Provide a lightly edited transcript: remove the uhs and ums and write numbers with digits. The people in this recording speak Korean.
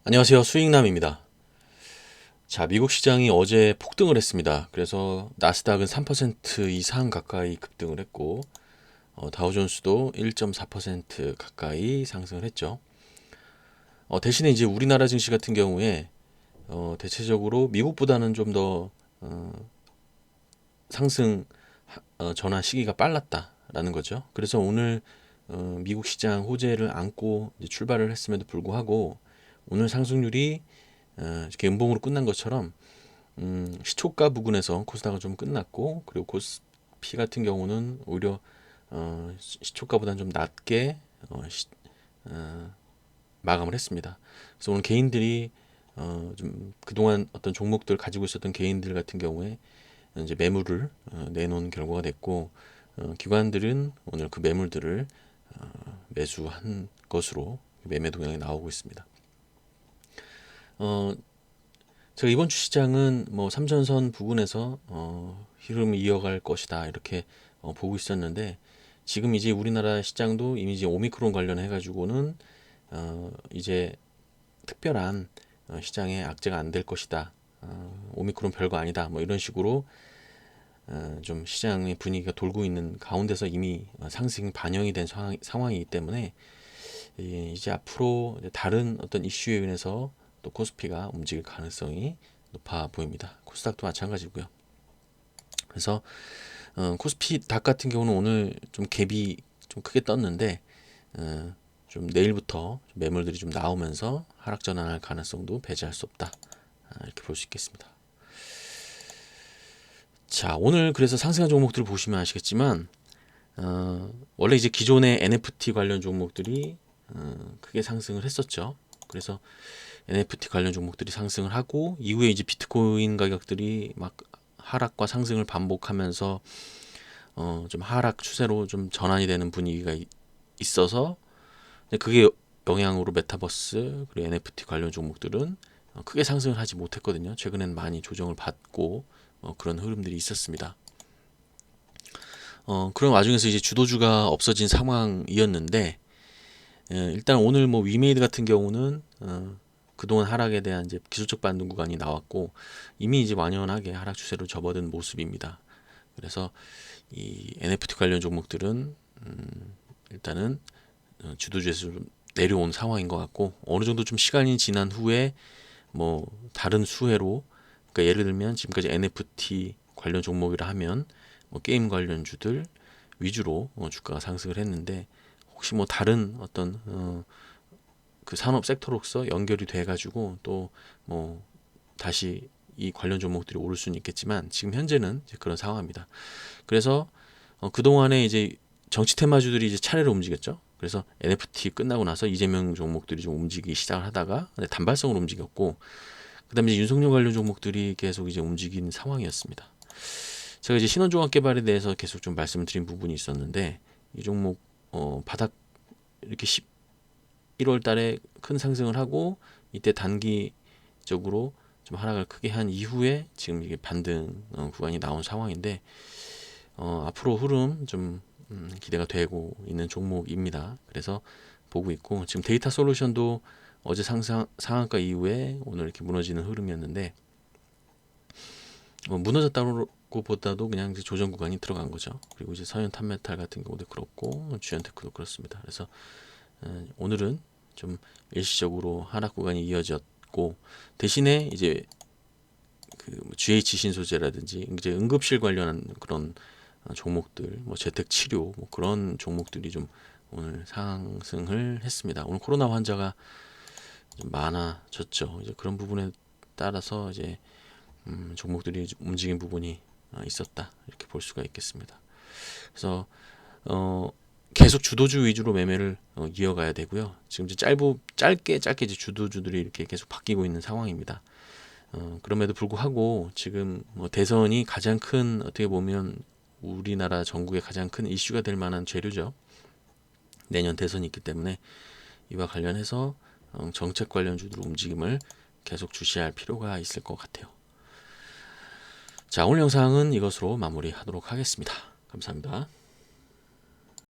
안녕하세요. 수익남입니다. 자, 미국 시장이 어제 폭등을 했습니다. 그래서 나스닥은 3% 이상 가까이 급등을 했고, 다우존스도 1.4% 가까이 상승을 했죠. 대신에 이제 우리나라 증시 같은 경우에 대체적으로 미국보다는 좀 더 상승 전환 시기가 빨랐다라는 거죠. 그래서 오늘 미국 시장 호재를 안고 이제 출발을 했음에도 불구하고 오늘 상승률이 이렇게 음봉으로 끝난 것처럼 시초가 부근에서 코스닥은 좀 끝났고, 그리고 코스피 같은 경우는 오히려 시초가보다는 좀 낮게 마감을 했습니다. 그래서 오늘 개인들이 좀 그동안 어떤 종목들 가지고 있었던 개인들 같은 경우에 이제 매물을 내놓은 결과가 됐고, 기관들은 오늘 그 매물들을 매수한 것으로 매매 동향이 나오고 있습니다. 제가 이번 주 시장은 뭐 삼전선 부근에서 흐름을 이어갈 것이다 이렇게 보고 있었는데, 지금 이제 우리나라 시장도 이미 이제 오미크론 관련해 가지고는 이제 특별한 시장에 악재가 안 될 것이다. 오미크론 별거 아니다. 뭐 이런 식으로 좀 시장의 분위기가 돌고 있는 가운데서 이미 상승 반영이 된 상황이기 때문에 이제 앞으로 다른 어떤 이슈에 인해서 또 코스피가 움직일 가능성이 높아 보입니다. 코스닥도 마찬가지고요. 그래서 코스피 닥 같은 경우는 오늘 좀 갭이 좀 크게 떴는데 좀 내일부터 매물들이 좀 나오면서 하락 전환할 가능성도 배제할 수 없다. 이렇게 볼 수 있겠습니다. 자, 오늘 그래서 상승한 종목들을 보시면 아시겠지만 원래 이제 기존의 NFT 관련 종목들이 크게 상승을 했었죠. 그래서 NFT 관련 종목들이 상승을 하고, 이후에 이제 비트코인 가격들이 막 하락과 상승을 반복하면서 좀 하락 추세로 좀 전환이 되는 분위기가 있어서, 그게 영향으로 메타버스 그리고 NFT 관련 종목들은 크게 상승을 하지 못했거든요. 최근엔 많이 조정을 받고 그런 흐름들이 있었습니다. 그런 와중에서 이제 주도주가 없어진 상황이었는데, 일단 오늘 뭐 위메이드 같은 경우는 그동안 하락에 대한 이제 기술적 반등 구간이 나왔고, 이미 이제 완연하게 하락 추세로 접어든 모습입니다. 그래서 이 NFT 관련 종목들은 일단은 주도주에서 좀 내려온 상황인 것 같고, 어느 정도 좀 시간이 지난 후에 뭐 다른 수혜로, 그러니까 예를 들면 지금까지 NFT 관련 종목이라 하면 뭐 게임 관련주들 위주로 주가가 상승을 했는데, 혹시 뭐 다른 어떤 그 산업 섹터로서 연결이 돼 가지고 또 뭐 다시 이 관련 종목들이 오를 수는 있겠지만, 지금 현재는 이제 그런 상황입니다. 그래서 그동안에 이제 정치 테마주들이 이제 차례로 움직였죠. 그래서 NFT 끝나고 나서 이재명 종목들이 좀 움직이기 시작을 하다가 단발성으로 움직였고, 그다음에 이제 윤석열 관련 종목들이 계속 이제 움직이는 상황이었습니다. 제가 이제 신원종합개발에 대해서 계속 좀 말씀을 드린 부분이 있었는데, 이 종목 바닥 이렇게 11월 달에 큰 상승을 하고, 이때 단기적으로 좀 하락을 크게 한 이후에 지금 이게 반등 구간이 나온 상황인데, 앞으로 흐름 좀 기대가 되고 있는 종목입니다. 그래서 보고 있고, 지금 데이터 솔루션도 어제 상한가 이후에 오늘 이렇게 무너지는 흐름이었는데, 무너졌다고 보다도 그냥 이제 조정 구간이 들어간 거죠. 그리고 이제 서현 탑메탈 같은 경우도 그렇고 주연테크도 그렇습니다. 그래서 오늘은 좀 일시적으로 하락 구간이 이어졌고, 대신에 이제 그 GH 신소재라든지 이제 응급실 관련한 그런 종목들, 뭐 재택 치료 뭐 그런 종목들이 좀 오늘 상승을 했습니다. 오늘 코로나 환자가 좀 많아졌죠. 이제 그런 부분에 따라서 이제 종목들이 움직인 부분이 있었다 이렇게 볼 수가 있겠습니다. 그래서 계속 주도주 위주로 매매를 이어가야 되고요. 지금 이제 짧게 이제 주도주들이 이렇게 계속 바뀌고 있는 상황입니다. 그럼에도 불구하고 지금 뭐 대선이 가장 큰, 어떻게 보면 우리나라 전국의 가장 큰 이슈가 될 만한 재료죠. 내년 대선이 있기 때문에 이와 관련해서 정책 관련주들 움직임을 계속 주시할 필요가 있을 것 같아요. 자, 오늘 영상은 이것으로 마무리하도록 하겠습니다. 감사합니다.